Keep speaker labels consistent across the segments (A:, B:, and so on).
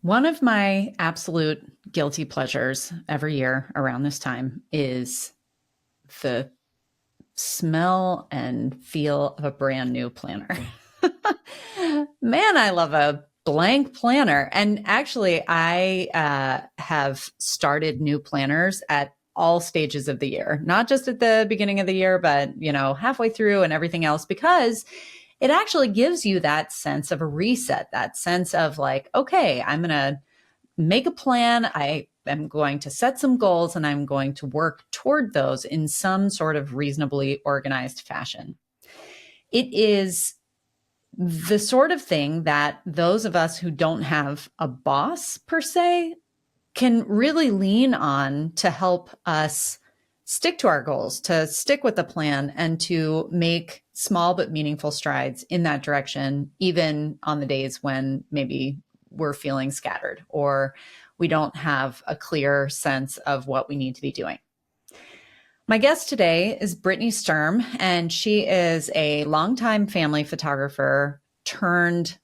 A: One of my absolute guilty pleasures every year around this time is the smell and feel of a brand new planner. Man, I love a blank planner. And actually, I have started new planners at all stages of the year, not just at the beginning of the year, but, halfway through and everything else, because it actually gives you that sense of a reset, that sense of like, okay, I'm going to make a plan. I am going to set some goals and I'm going to work toward those in some sort of reasonably organized fashion. It is the sort of thing that those of us who don't have a boss per se can really lean on to help us stick to our goals, to stick with the plan, and to make small but meaningful strides in that direction, even on the days when maybe we're feeling scattered or we don't have a clear sense of what we need to be doing. My guest today is Brittnie Sturm, and she is a longtime family photographer turned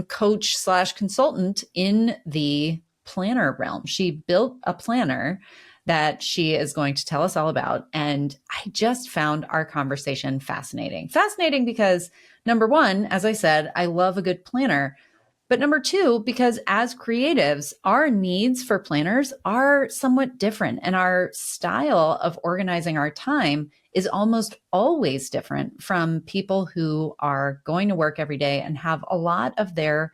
A: coach / consultant in the planner realm. She built a planner that she is going to tell us all about. And I just found our conversation fascinating. Fascinating because, number one, as I said, I love a good planner. But number two, because as creatives, our needs for planners are somewhat different, and our style of organizing our time is almost always different from people who are going to work every day and have a lot of their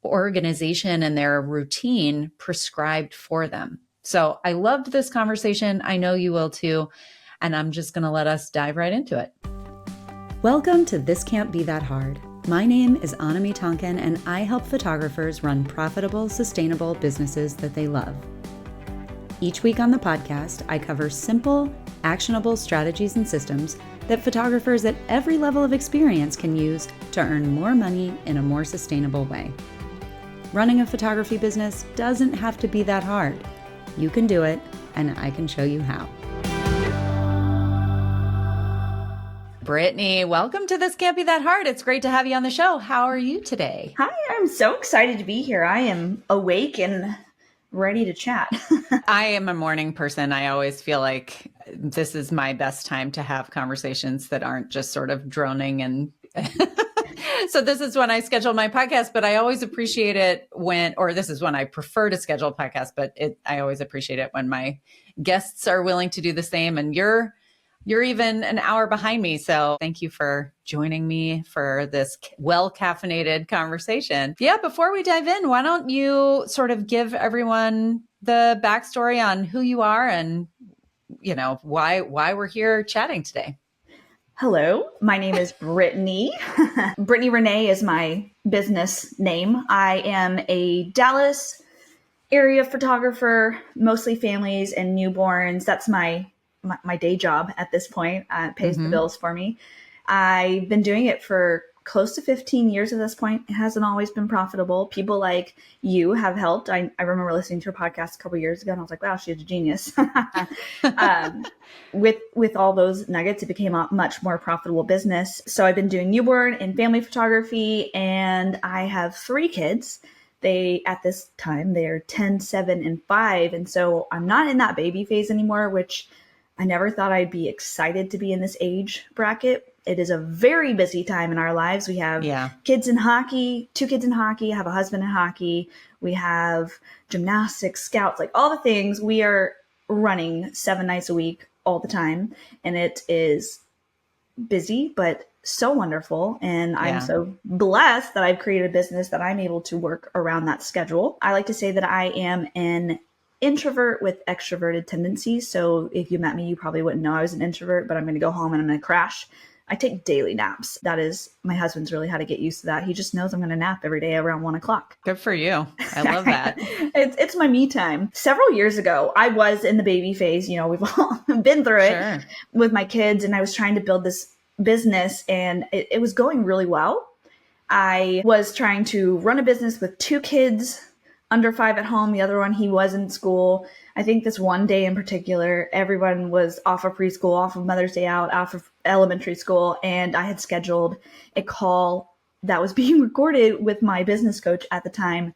A: organization and their routine prescribed for them. So I loved this conversation. I know you will too. And I'm just going to let us dive right into it. Welcome to This Can't Be That Hard. My name is Anami Tonkin, and I help photographers run profitable, sustainable businesses that they love. Each week on the podcast, I cover simple, actionable strategies and systems that photographers at every level of experience can use to earn more money in a more sustainable way. Running a photography business doesn't have to be that hard. You can do it, and I can show you how. Brittnie, welcome to This Can't Be That Hard. It's great to have you on the show. How are you today?
B: Hi, I'm so excited to be here. I am awake and ready to chat.
A: I am a morning person. I always feel like this is my best time to have conversations that aren't just sort of droning and so this is when I schedule my podcast, but I always appreciate it this is when I prefer to schedule a podcast, but I always appreciate it when my guests are willing to do the same. And you're even an hour behind me. So thank you for joining me for this well-caffeinated conversation. Yeah, before we dive in, why don't you sort of give everyone the backstory on who you are and, why we're here chatting today.
B: Hello, my name is Brittnie. Brittnie Renee is my business name. I am a Dallas area photographer, mostly families and newborns. That's my day job at this point. It pays the bills for me. I've been doing it for close to 15 years at this point. It hasn't always been profitable. People like you have helped. I remember listening to your podcast a couple years ago and I was like, wow, she's a genius. With all those nuggets, it became a much more profitable business. So I've been doing newborn and family photography, and I have 3 kids. At this time, they're 10, 7, and 5. And so I'm not in that baby phase anymore, which I never thought I'd be excited to be in this age bracket. It is a very busy time in our lives. We have kids in hockey, 2 kids in hockey, I have a husband in hockey. We have gymnastics, scouts, like all the things. We are running 7 nights a week all the time. And it is busy, but so wonderful. And I'm so blessed that I've created a business that I'm able to work around that schedule. I like to say that I am an introvert with extroverted tendencies. So if you met me, you probably wouldn't know I was an introvert, but I'm going to go home and I'm going to crash. I take daily naps. My husband's really had to get used to that. He just knows I'm going to nap every day around 1:00.
A: Good for you. I love that.
B: It's my me time. Several years ago, I was in the baby phase. We've all been through it with my kids, and I was trying to build this business, and it was going really well. I was trying to run a business with 2 kids under 5 at home. The other one, he was in school. I think this one day in particular, everyone was off of preschool, off of Mother's Day out, off of elementary school. And I had scheduled a call that was being recorded with my business coach at the time.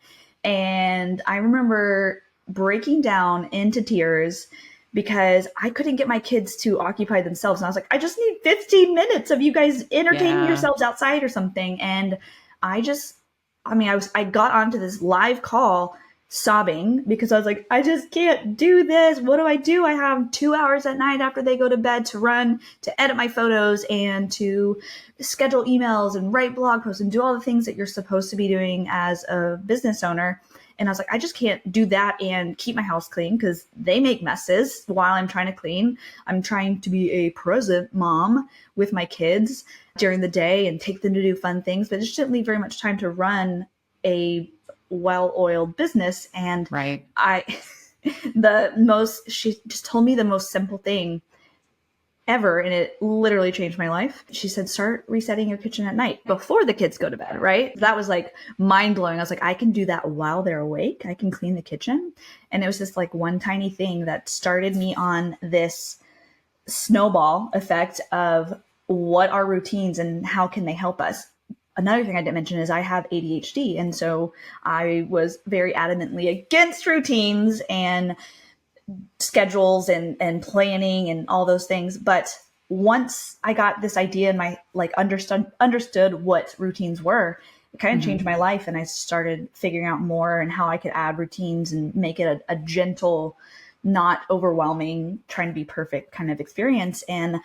B: And I remember breaking down into tears because I couldn't get my kids to occupy themselves. And I was like, I just need 15 minutes of you guys entertaining
A: Yeah.
B: yourselves outside or something. And I just, I got onto this live call sobbing because I was like, I just can't do this. What do I do? I have 2 hours at night after they go to bed to run, to edit my photos and to schedule emails and write blog posts and do all the things that you're supposed to be doing as a business owner. And I was like, I just can't do that and keep my house clean because they make messes while I'm trying to clean. I'm trying to be a present mom with my kids during the day and take them to do fun things, but it just didn't leave very much time to run a well-oiled business. And
A: Right.
B: she just told me the most simple thing ever, and it literally changed my life. She said, start resetting your kitchen at night before the kids go to bed, right? That was like mind-blowing. I was like, I can do that while they're awake. I can clean the kitchen. And it was just like one tiny thing that started me on this snowball effect of what are routines and how can they help us. Another thing I didn't mention is I have ADHD. And so I was very adamantly against routines and schedules and planning and all those things. But once I got this idea and my understood what routines were, it kind of changed my life. And I started figuring out more and how I could add routines and make it a gentle, not overwhelming, trying to be perfect kind of experience. And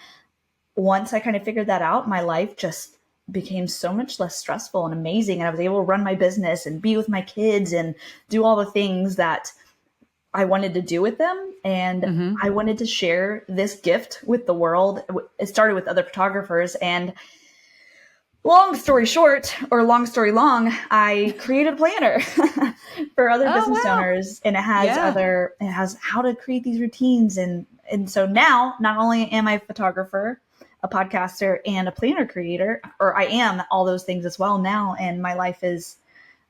B: once I kind of figured that out, my life just became so much less stressful and amazing. And I was able to run my business and be with my kids and do all the things that I wanted to do with them. And I wanted to share this gift with the world. It started with other photographers, and long story short, or long story long, I created a planner for other business owners, and it has how to create these routines. And so now not only am I a photographer, a podcaster, and a planner creator, or I am all those things as well now. And my life is,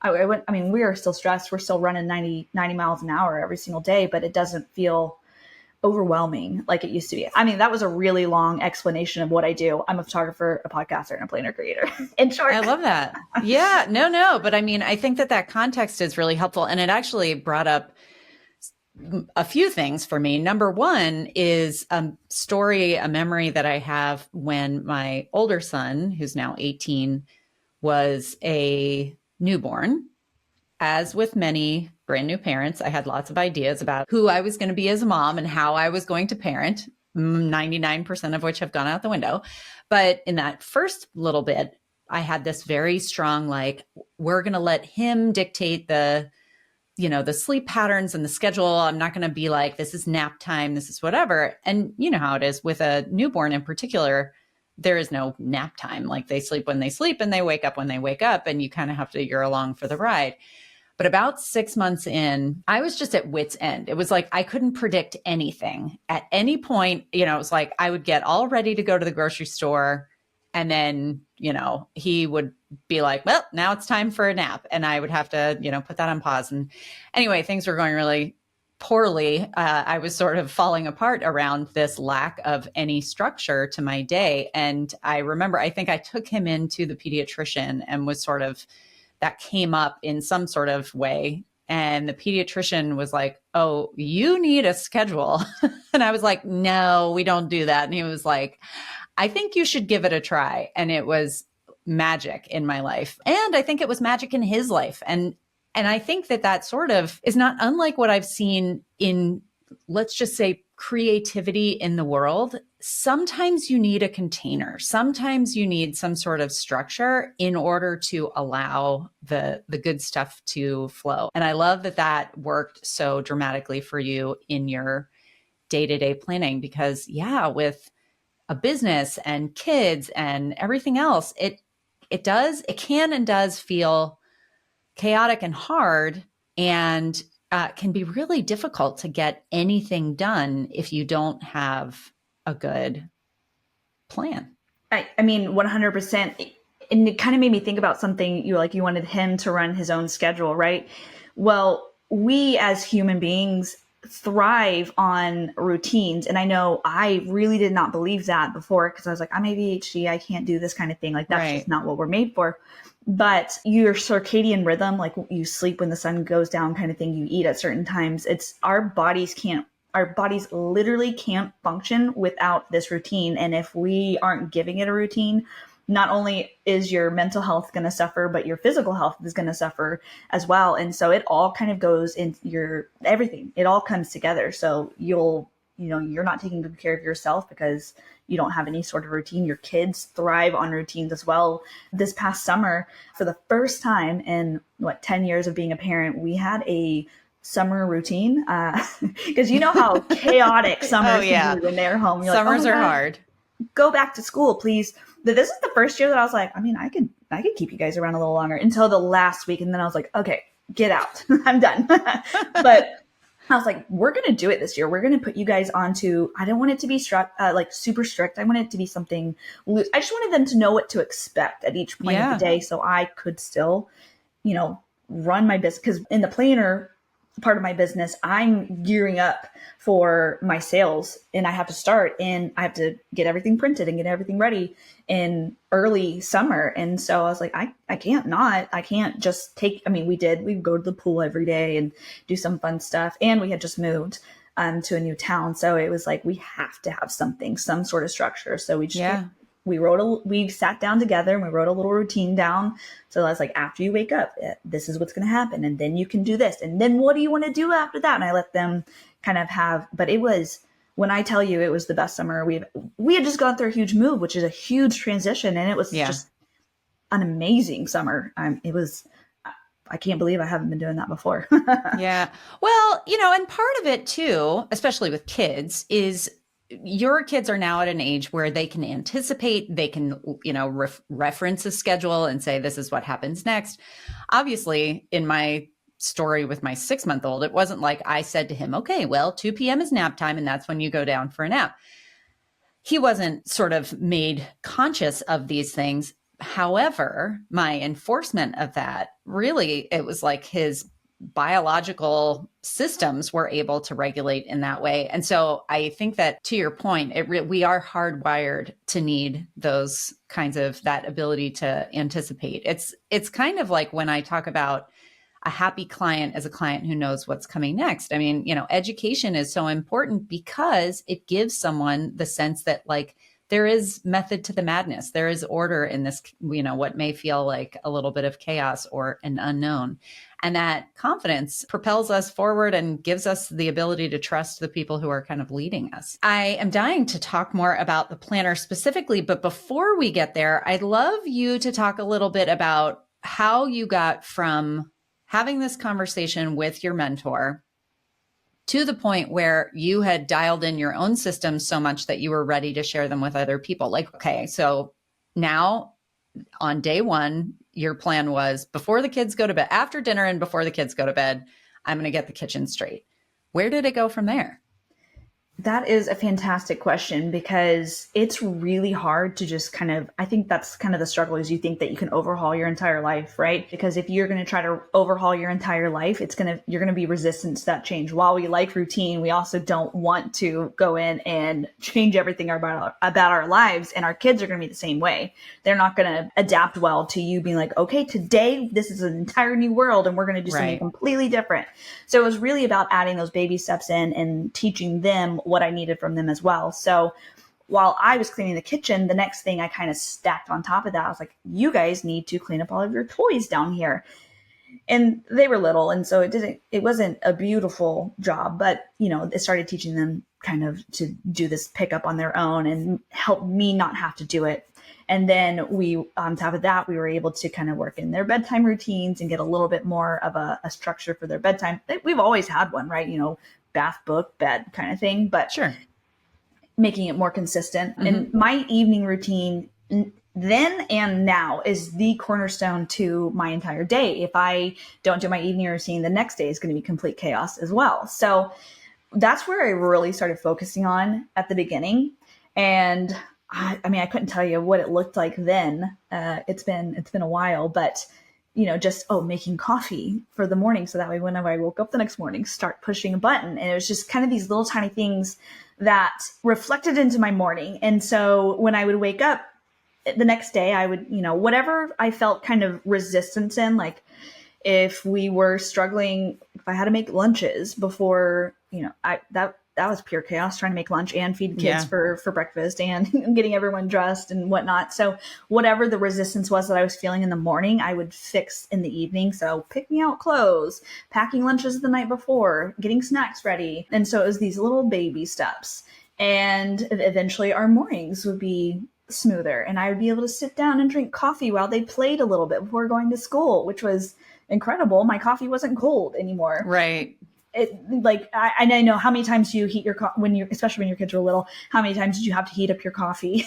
B: we are still stressed. We're still running 90 miles an hour every single day, but it doesn't feel overwhelming like it used to be. I mean, that was a really long explanation of what I do. I'm a photographer, a podcaster, and a planner creator. In short.
A: I love that. Yeah, no. But I mean, I think that context is really helpful. And it actually brought up a few things for me. Number one is a memory that I have when my older son, who's now 18, was a newborn. As with many brand new parents, I had lots of ideas about who I was going to be as a mom and how I was going to parent, 99% of which have gone out the window. But in that first little bit, I had this very strong, like, we're going to let him dictate the sleep patterns and the schedule. I'm not going to be like, this is nap time, this is whatever. And you know how it is with a newborn in particular. There is no nap time. Like, they sleep when they sleep and they wake up when they wake up, and you kind of have to, you're along for the ride. But about 6 months in, I was just at wit's end. It was like, I couldn't predict anything at any point. It was like, I would get all ready to go to the grocery store, and then, he would be like, well, now it's time for a nap. And I would have to, put that on pause. And anyway, things were going really poorly. I was sort of falling apart around this lack of any structure to my day. And I remember, I think I took him into the pediatrician and was sort of, that came up in some sort of way. And the pediatrician was like, oh, you need a schedule. And I was like, no, we don't do that. And he was like, I think you should give it a try. And it was magic in my life. And I think it was magic in his life. And I think that sort of is not unlike what I've seen in, let's just say, creativity in the world. Sometimes you need a container. Sometimes you need some sort of structure in order to allow the good stuff to flow. And I love that worked so dramatically for you in your day-to-day planning, because with a business and kids and everything else, it can and does feel chaotic and hard, and can be really difficult to get anything done if you don't have a good plan.
B: I mean, 100%. And it kind of made me think about something. You wanted him to run his own schedule, right? Well, we as human beings thrive on routines. And I know I really did not believe that before, because I was like, I'm ADHD, I can't do this kind of thing. Like, that's just not what we're made for. But your circadian rhythm, like you sleep when the sun goes down kind of thing, you eat at certain times, it's our bodies literally can't function without this routine. And if we aren't giving it a routine, not only is your mental health going to suffer, but your physical health is going to suffer as well. And so it all kind of goes in everything. It all comes together. So you're not taking good care of yourself because you don't have any sort of routine. Your kids thrive on routines as well. This past summer, for the first time in 10 years of being a parent, we had a summer routine. Because you know how chaotic summers can be when they're home. You're
A: Summers
B: like,
A: are hard.
B: Go back to school, please. But this is the first year that I was like, I mean, I could keep you guys around a little longer, until the last week. And then I was like, okay, get out. I'm done. But I was like, we're going to do it this year. We're going to put you guys onto, I don't want it to be super strict. I want it to be something loose. I just wanted them to know what to expect at each point of the day, so I could still, run my business. Because in the planner part of my business, I'm gearing up for my sales, and I have to start, and I have to get everything printed and get everything ready in early summer. And so I was like, I can't just we go to the pool every day and do some fun stuff. And we had just moved to a new town. So it was like, we have to have some sort of structure. So we just, we sat down together and we wrote a little routine down. So I was like, after you wake up, this is what's going to happen. And then you can do this. And then what do you want to do after that? And I let them kind of but it was, when I tell you it was the best summer, we had just gone through a huge move, which is a huge transition. And it was just an amazing summer. I can't believe I haven't been doing that before.
A: Yeah. Well, and part of it too, especially with kids, is your kids are now at an age where they can anticipate, they can, reference a schedule and say, this is what happens next. Obviously, in my story with my 6-month-old, it wasn't like I said to him, okay, well, 2 p.m. is nap time, and that's when you go down for a nap. He wasn't sort of made conscious of these things. However, my enforcement of that, really, it was like his biological systems were able to regulate in that way. And so I think that, to your point, we are hardwired to need those kinds of, that ability to anticipate. It's kind of like when I talk about a happy client as a client who knows what's coming next. I mean, education is so important because it gives someone the sense that, like, there is method to the madness. There is order in this, what may feel like a little bit of chaos or an unknown. And that confidence propels us forward and gives us the ability to trust the people who are kind of leading us. I am dying to talk more about the planner specifically, but before we get there, I'd love you to talk a little bit about how you got from having this conversation with your mentor to the point where you had dialed in your own systems so much that you were ready to share them with other people. Like, okay, so now on day one, your plan was, before the kids go to bed, after dinner and before the kids go to bed, I'm going to get the kitchen straight. Where did it go from there?
B: That is a fantastic question, because it's really hard to just I think that's kind of the struggle, is you think that you can overhaul your entire life, right? Because if you're going to try to overhaul your entire life, you're going to be resistant to that change. While we like routine, we also don't want to go in and change everything about our lives. And our kids are going to be the same way. They're not going to adapt well to you being like, okay, today this is an entire new world and we're going to do something completely different. So it was really about adding those baby steps in and teaching them what I needed from them as well. So while I was cleaning the kitchen, the next thing I kind of stacked on top of that, I was like, you guys need to clean up all of your toys down here. And they were little, and so it wasn't a beautiful job, but it started teaching them kind of to do this pickup on their own and help me not have to do it. And then on top of that, we were able to kind of work in their bedtime routines and get a little bit more of a structure for their bedtime. We've always had one, right? Bath, book, bed kind of thing, but
A: sure,
B: making it more consistent. Mm-hmm. And my evening routine then and now is the cornerstone to my entire day. If I don't do my evening routine, the next day is going to be complete chaos as well. So that's where I really started focusing on at the beginning. And I couldn't tell you what it looked like then. It's been a while, but just, making coffee for the morning. So that way, whenever I woke up the next morning, start pushing a button. And it was just kind of these little tiny things that reflected into my morning. And so when I would wake up the next day, I would, whatever I felt kind of resistance in, like if we were struggling, if I had to make lunches before, that was pure chaos, trying to make lunch and feed kids for breakfast and getting everyone dressed and whatnot. So whatever the resistance was that I was feeling in the morning, I would fix in the evening. So picking out clothes, packing lunches the night before, getting snacks ready. And so it was these little baby steps. And eventually our mornings would be smoother, and I would be able to sit down and drink coffee while they played a little bit before going to school, which was incredible. My coffee wasn't cold anymore.
A: Right.
B: I know how many times you heat your especially when your kids were little, how many times did you have to heat up your coffee?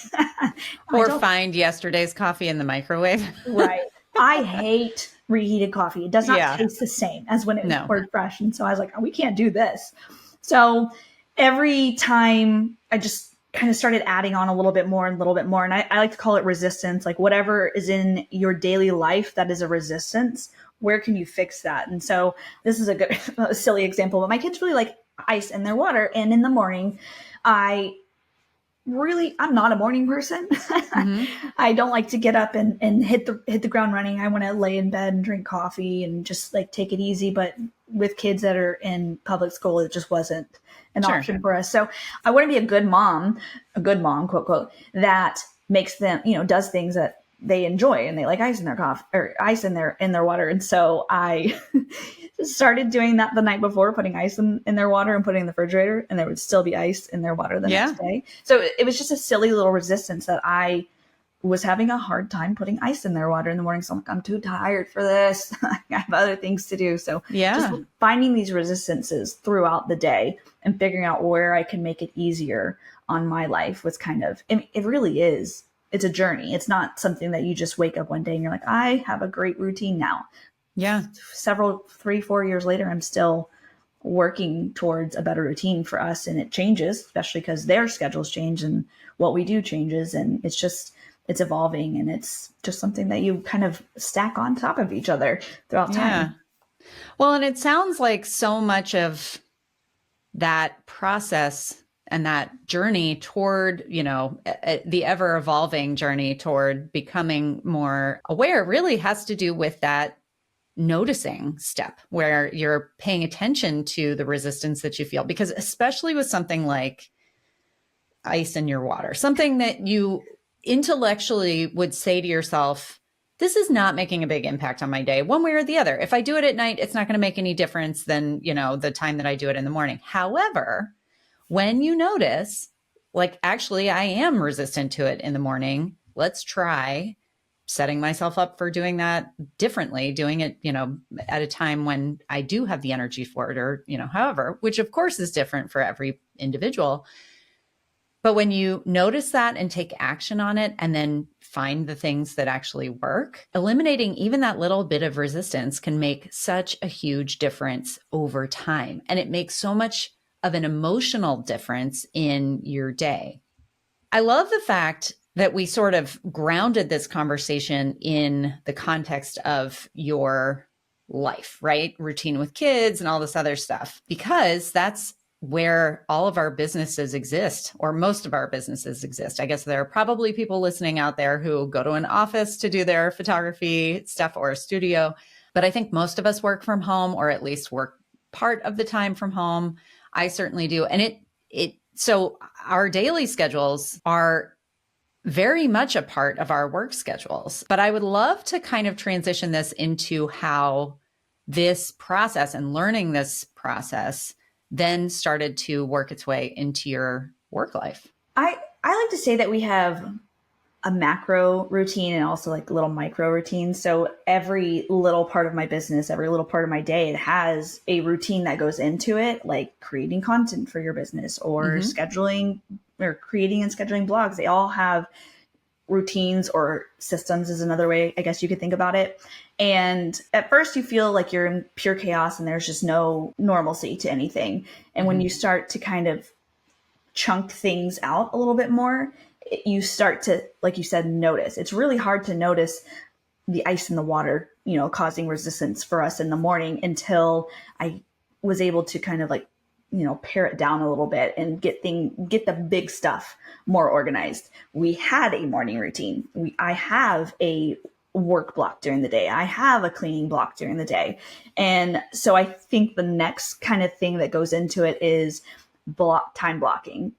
A: Or find yesterday's coffee in the microwave.
B: Right. I hate reheated coffee. It does not taste the same as when it was poured fresh. And so I was like, we can't do this. So every time I just kind of started adding on a little bit more and a little bit more. And I like to call it resistance, like whatever is in your daily life that is a resistance, where can you fix that? And so this is a silly example, but my kids really like ice in their water. And in the morning, I'm not a morning person. Mm-hmm. I don't like to get up and hit the ground running. I want to lay in bed and drink coffee and just like take it easy. But with kids that are in public school, it just wasn't an option for us. So I want to be a good mom, quote, quote, that makes them, does things that they enjoy, and they like ice in their coffee or ice in their water. And so I started doing that the night before, putting ice in their water and putting it in the refrigerator, and there would still be ice in their water the next day. So it was just a silly little resistance that I was having a hard time putting ice in their water in the morning. So I'm like, I'm too tired for this. I have other things to do. So just finding these resistances throughout the day and figuring out where I can make it easier on my life was it really is. It's a journey. It's not something that you just wake up one day and you're like, I have a great routine now.
A: Yeah.
B: 3-4 years later, I'm still working towards a better routine for us. And it changes, especially because their schedules change and what we do changes. And it's evolving, and it's just something that you kind of stack on top of each other throughout time.
A: Yeah. Well, and it sounds like so much of that process and that journey toward, the ever evolving journey toward becoming more aware really has to do with that noticing step where you're paying attention to the resistance that you feel. Because especially with something like ice in your water, something that you intellectually would say to yourself, this is not making a big impact on my day one way or the other. If I do it at night, it's not going to make any difference than, the time that I do it in the morning. However, when you notice, like, actually, I am resistant to it in the morning, let's try setting myself up for doing that differently, doing it, at a time when I do have the energy for it, or, however, which of course is different for every individual. But when you notice that and take action on it, and then find the things that actually work, eliminating even that little bit of resistance can make such a huge difference over time. And it makes so much of an emotional difference in your day. I love the fact that we sort of grounded this conversation in the context of your life, right? Routine with kids and all this other stuff, because that's where all of our businesses exist, or most of our businesses exist. I guess there are probably people listening out there who go to an office to do their photography stuff, or a studio. But I think most of us work from home, or at least work part of the time from home. I certainly do. And so our daily schedules are very much a part of our work schedules. But I would love to kind of transition this into how this process and learning this process then started to work its way into your work life.
B: I like to say that we have a macro routine and also like little micro routines. So every little part of my business, every little part of my day, it has a routine that goes into it, like creating content for your business, or scheduling, or creating and scheduling blogs. They all have routines, or systems is another way I guess you could think about it. And at first you feel like you're in pure chaos and there's just no normalcy to anything. And when you start to kind of chunk things out a little bit more, you start to, like you said, notice. It's really hard to notice the ice in the water causing resistance for us in the morning until I was able to kind of like, pare it down a little bit and get the big stuff more organized. We had a morning routine. I have a work block during the day. I have a cleaning block during the day. And so I think the next kind of thing that goes into it is time blocking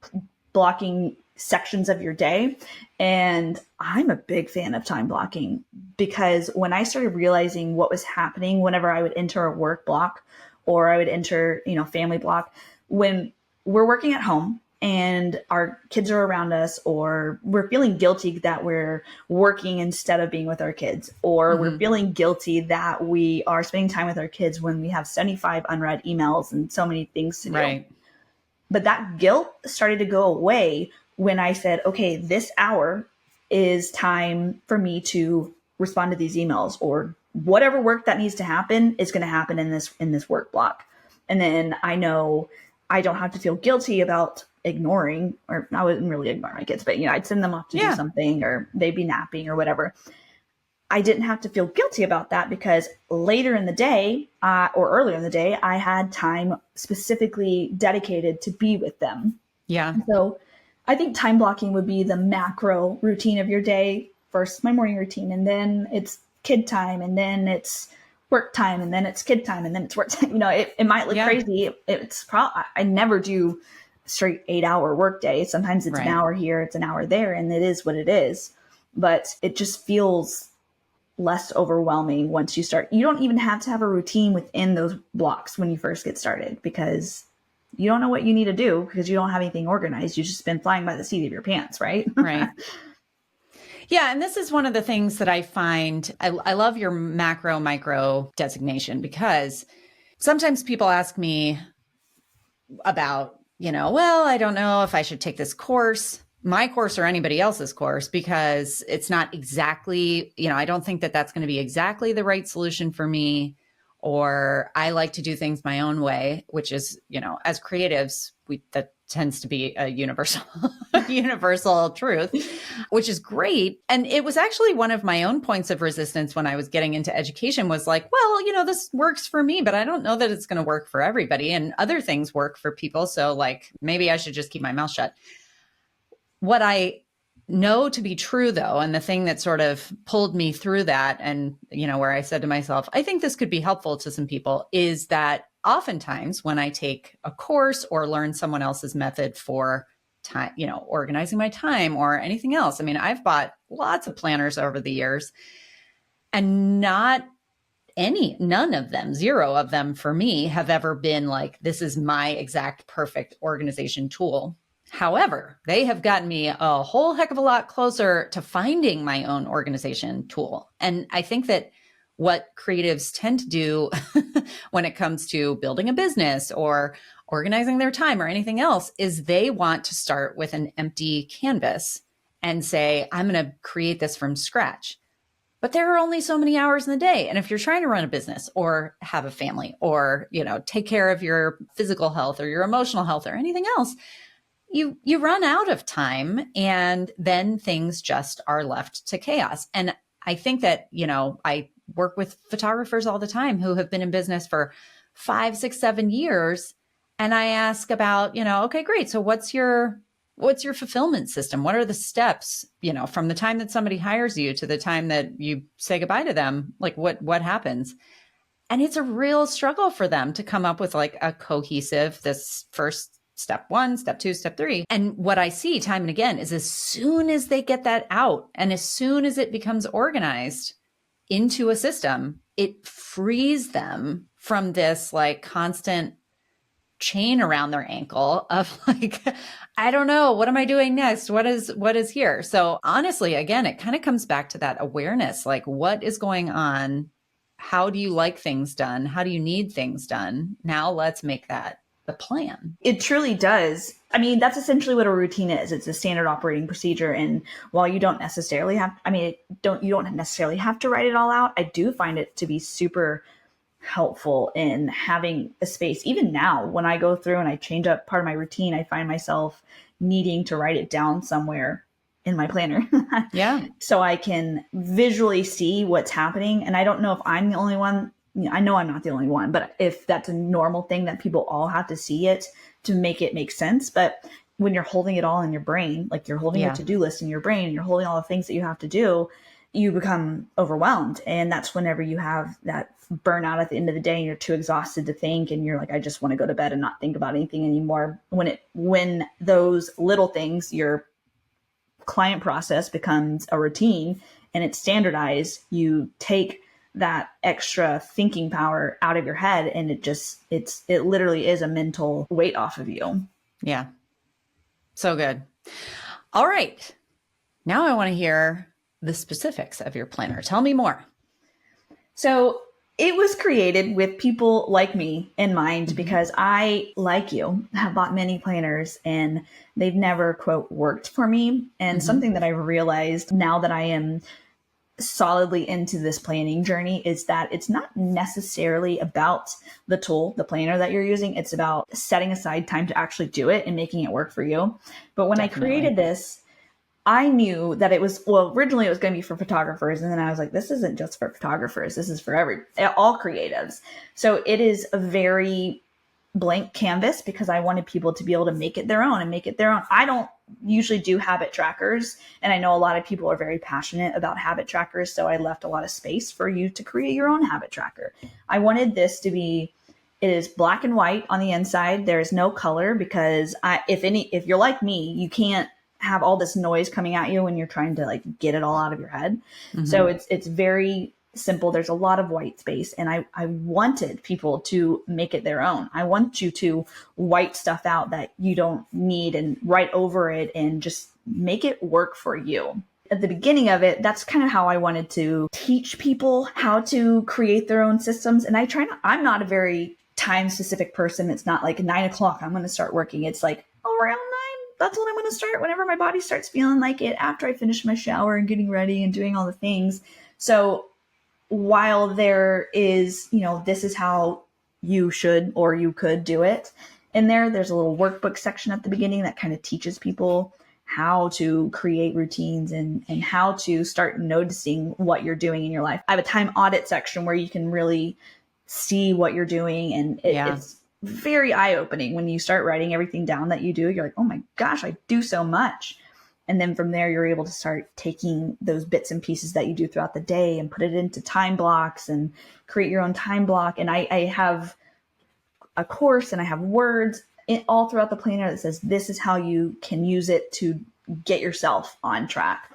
B: sections of your day. And I'm a big fan of time blocking, because when I started realizing what was happening whenever I would enter a work block or I would enter, family block, when we're working at home and our kids are around us, or we're feeling guilty that we're working instead of being with our kids, or we're feeling guilty that we are spending time with our kids when we have 75 unread emails and so many things to do.
A: Right.
B: But that guilt started to go away when I said, okay, this hour is time for me to respond to these emails, or whatever work that needs to happen is going to happen in this work block. And then I know I don't have to feel guilty about ignoring, or I wouldn't really ignore my kids, but I'd send them off to do something, or they'd be napping or whatever. I didn't have to feel guilty about that, because later in the day or earlier in the day, I had time specifically dedicated to be with them.
A: Yeah.
B: So I think time blocking would be the macro routine of your day. First, my morning routine, and then it's kid time, and then it's work time, and then it's kid time, and then it's work time. It might look crazy. I never do straight 8-hour work day. Sometimes it's an hour here, it's an hour there, and it is what it is. But it just feels less overwhelming once you start. You don't even have to have a routine within those blocks when you first get started, because you don't know what you need to do, because you don't have anything organized. You've just been flying by the seat of your pants, right?
A: Right. Yeah. And this is one of the things that I find, I love your macro micro designation, because sometimes people ask me about, well, I don't know if I should take this course, my course or anybody else's course, because it's not exactly, I don't think that that's going to be exactly the right solution for me. Or I like to do things my own way, which is, as creatives, that tends to be a universal truth, which is great. And it was actually one of my own points of resistance when I was getting into education, was like, well, this works for me, but I don't know that it's going to work for everybody, and other things work for people. So like, maybe I should just keep my mouth shut. What I know to be true, though, and the thing that sort of pulled me through that, and, where I said to myself, I think this could be helpful to some people, is that oftentimes when I take a course or learn someone else's method for time, organizing my time or anything else. I mean, I've bought lots of planners over the years, and none of them, zero of them for me, have ever been like, this is my exact perfect organization tool. However, they have gotten me a whole heck of a lot closer to finding my own organization tool. And I think that what creatives tend to do when it comes to building a business or organizing their time or anything else is they want to start with an empty canvas and say, I'm going to create this from scratch. But there are only so many hours in the day. And if you're trying to run a business or have a family or, take care of your physical health or your emotional health or anything else, you run out of time, and then things just are left to chaos. And I think that, I work with photographers all the time who have been in business for 5, 6, 7 years. And I ask about, okay, great. So what's your fulfillment system? What are the steps, from the time that somebody hires you to the time that you say goodbye to them? Like what happens? And it's a real struggle for them to come up with like a cohesive, this first step 1, step 2, step 3. And what I see time and again is as soon as they get that out, and as soon as it becomes organized into a system, it frees them from this like constant chain around their ankle of like, I don't know, what am I doing next? What is here? So honestly, again, it kind of comes back to that awareness, like what is going on? How do you like things done? How do you need things done? Now let's make that the plan.
B: It truly does. I mean, that's essentially what a routine is. It's a standard operating procedure. And while you don't necessarily have, you don't necessarily have to write it all out. I do find it to be super helpful in having a space. Even now, when I go through and I change up part of my routine, I find myself needing to write it down somewhere in my planner.
A: Yeah.
B: So I can visually see what's happening. And I don't know if I'm the only one. I know I'm not the only one, but if that's a normal thing that people all have to see it to make it make sense. But when you're holding it all in your brain, like you're holding your
A: Yeah.
B: to-do list in your brain, and you're holding all the things that you have to do, you become overwhelmed. And that's whenever you have that burnout at the end of the day and you're too exhausted to think and you're like, I just want to go to bed and not think about anything anymore. When those little things, your client process becomes a routine and it's standardized, you take that extra thinking power out of your head, and it literally is a mental weight off of you.
A: Yeah. So good. All right. Now I want to hear the specifics of your planner. Tell me more.
B: So it was created with people like me in mind, because I, like you, have bought many planners and they've never, quote, worked for me. And something that I realized now that I am solidly into this planning journey is that it's not necessarily about the tool, the planner that you're using. It's about setting aside time to actually do it and making it work for you. But when
A: Definitely.
B: I created this, I knew that it was, well, originally it was going to be for photographers. And then I was like, this isn't just for photographers. This is for all creatives. So it is a very blank canvas because I wanted people to be able to make it their own and make it their own. I don't usually do habit trackers. And I know a lot of people are very passionate about habit trackers. So I left a lot of space for you to create your own habit tracker. I wanted this to be, it is black and white on the inside. There is no color because if you're like me, you can't have all this noise coming at you when you're trying to like get it all out of your head. So it's very simple. There's a lot of white space, and I wanted people to make it their own. I want you to white stuff out that you don't need and write over it and just make it work for you. At the beginning of it, that's kind of how I wanted to teach people how to create their own systems. And I'm not a very time specific person. It's not like 9 o'clock, I'm going to start working. It's like around 9. That's when I'm going to start, whenever my body starts feeling like it, after I finish my shower and getting ready and doing all the things. So while there is, this is how you should or you could do it, in there's a little workbook section at the beginning that kind of teaches people how to create routines and how to start noticing what you're doing in your life. I have a time audit section where you can really see what you're doing, and it's very eye-opening when you start writing everything down that you do. You're like, oh my gosh, I do so much. And then from there, you're able to start taking those bits and pieces that you do throughout the day and put it into time blocks and create your own time block. And I have a course and I have words all throughout the planner that says, this is how you can use it to get yourself on track.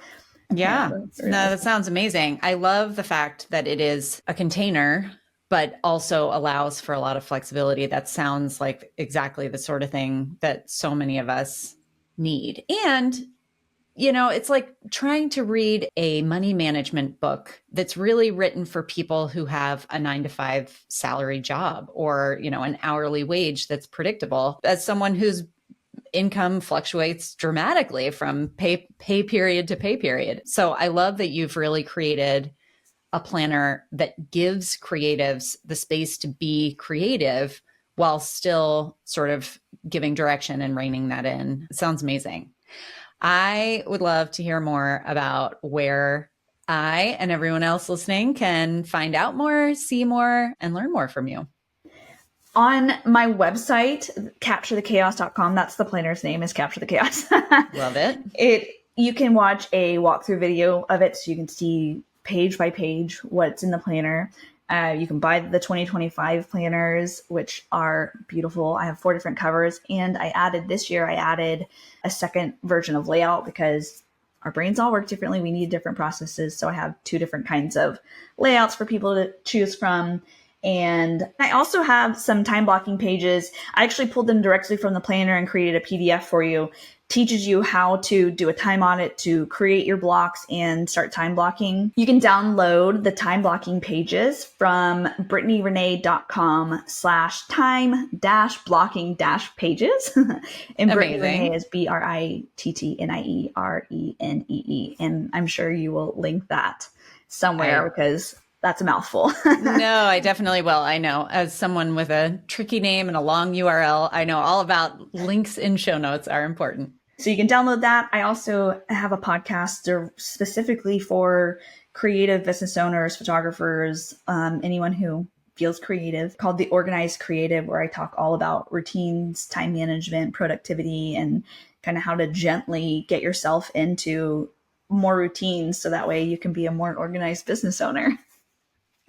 A: Yeah. No, that sounds amazing. I love the fact that it is a container, but also allows for a lot of flexibility. That sounds like exactly the sort of thing that so many of us need. And, it's like trying to read a money management book that's really written for people who have a 9-to-5 salary job or, an hourly wage that's predictable. As someone whose income fluctuates dramatically from pay period to pay period. So I love that you've really created a planner that gives creatives the space to be creative while still sort of giving direction and reining that in. It sounds amazing. I would love to hear more about where I and everyone else listening can find out more, see more, and learn more from you.
B: On my website, capturethechaos.com, that's the planner's name, is Capture the Chaos.
A: Love it.
B: You can watch a walkthrough video of it so you can see page by page what's in the planner. You can buy the 2025 planners, which are beautiful. I have 4 different covers, and this year I added a second version of layout because our brains all work differently. We need different processes. So I have 2 different kinds of layouts for people to choose from. And I also have some time blocking pages. I actually pulled them directly from the planner and created a PDF for you. Teaches you how to do a time audit, to create your blocks and start time blocking. You can download the time blocking pages from brittnierenee.com/time-blocking-pages. And Brittnie Renee is BRITTNIERENEE. And I'm sure you will link that somewhere because that's a mouthful.
A: No, I definitely will. I know, as someone with a tricky name and a long URL, I know all about links in show notes are important.
B: So you can download that. I also have a podcast specifically for creative business owners, photographers, anyone who feels creative, called The Organized Creative, where I talk all about routines, time management, productivity, and kind of how to gently get yourself into more routines so that way you can be a more organized business owner.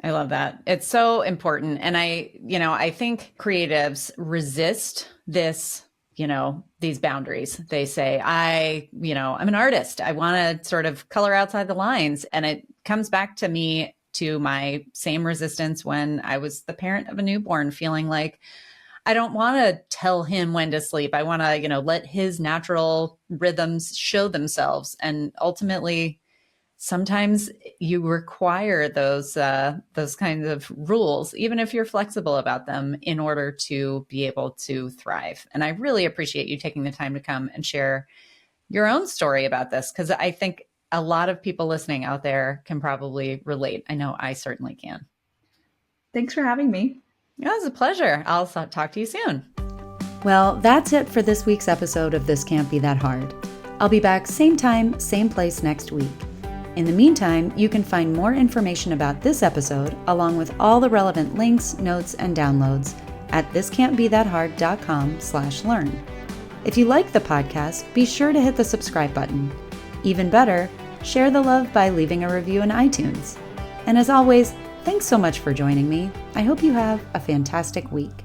A: I love that. It's so important. And I think creatives resist this, these boundaries. They say, I'm an artist. I want to sort of color outside the lines. And it comes back to me to my same resistance when I was the parent of a newborn, feeling like I don't want to tell him when to sleep. I want to, let his natural rhythms show themselves. And ultimately, sometimes you require those kinds of rules, even if you're flexible about them, in order to be able to thrive. And I really appreciate you taking the time to come and share your own story about this, because I think a lot of people listening out there can probably relate. I know I certainly can.
B: Thanks for having me.
A: It was a pleasure. I'll talk to you soon.
C: Well, that's it for this week's episode of This Can't Be That Hard. I'll be back same time, same place next week. In the meantime, you can find more information about this episode, along with all the relevant links, notes, and downloads at thiscan'tbethathard.com/learn. If you like the podcast, be sure to hit the subscribe button. Even better, share the love by leaving a review in iTunes. And as always, thanks so much for joining me. I hope you have a fantastic week.